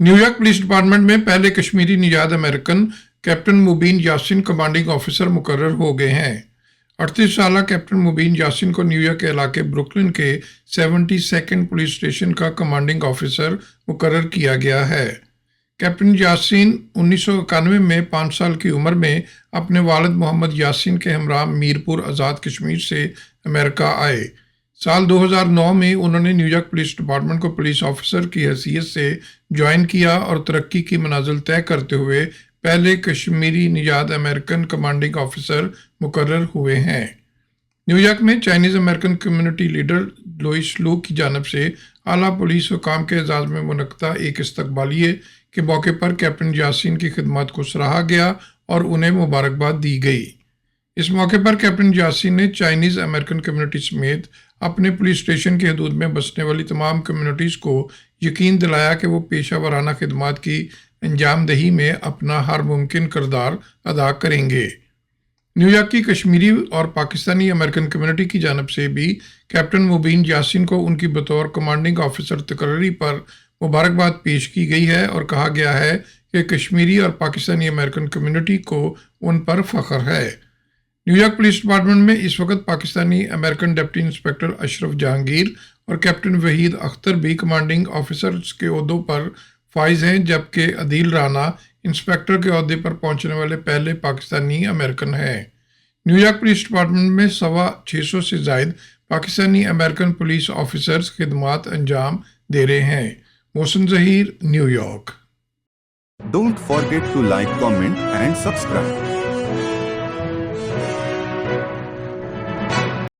New York police department में पहले कश्मीरी निजात अमेरिकन कैप्टन मुबीन यासिन कमांडिंग ऑफिसर मुकर्रर हो गए हैं। 38 साल कैप्टन मुबीन यासिन को न्यूयॉर्क के इलाके ब्रुकलिन के 72nd पुलिस स्टेशन का कमांडिंग ऑफिसर मुकर्रर किया गया है। कैप्टन यासिन 1991 में 5 साल की उम्र में अपने वालिद मोहम्मद यासिन के हमरा मीरपुर आज़ाद कश्मीर से अमेरिका आए। साल 2009 में उन्होंने न्यूयॉर्क पुलिस डिपार्टमेंट को पुलिस ऑफिसर की हैसियत से ज्वाइन किया और तरक्की की मंजिल तय करते हुए पहले कश्मीरी निजात अमेरिकन कमांडिंग ऑफिसर मुकर्रर हुए हैं। न्यूयॉर्क में Chinese American community leader Louis Lu की जानिब से आला पुलिस हुकाम के एजाज़ में मुनक्कदा एक इस्तकबालिये के मौके पर कैप्टन यासिन की खिदमत को सराहा गया और उन्हें मुबारकबाद दी गई। इस मौके पर कैप्टन यासिन ने चाइनीज़ अमेरिकन कम्युनिटी समेत अपने पुलिस स्टेशन की हदूद में बसने वाली तमाम कम्युनिटीज़ को यकीन दिलाया कि वो पेशा वाराना खिदमत की अंजाम दही में अपना हर मुमकिन किरदार अदा करेंगे। न्यूयॉर्क की कश्मीरी और पाकिस्तानी अमेरिकन कम्युनिटी की जानिब से भी कैप्टन मुबीन यासिन को उनकी बतौर कमांडिंग ऑफिसर तकर्री पर मुबारकबाद पेश की गई है और कहा गया है कि कश्मीरी और पाकिस्तानी अमेरिकन कम्युनिटी को उन पर फ़ख्र है। न्यूयॉर्क पुलिस डिपार्टमेंट में इस वक्त Pakistani American deputy inspector Ashraf Jahangir और कैप्टन वहीद अख्तर भी कमांडिंग ऑफिसर्स के ओहदों पर फाइज हैं, जबकि अदील राना इंस्पेक्टर के ओहदे पर पहुंचने वाले पहले पाकिस्तानी अमेरिकन हैं। न्यूयॉर्क पुलिस डिपार्टमेंट में 625 से जायद पाकिस्तानी अमेरिकन पुलिस ऑफिसर्स खिदमत अंजाम दे रहे हैं। Mohsin Zaheer, New York. Don't forget to like, comment and subscribe.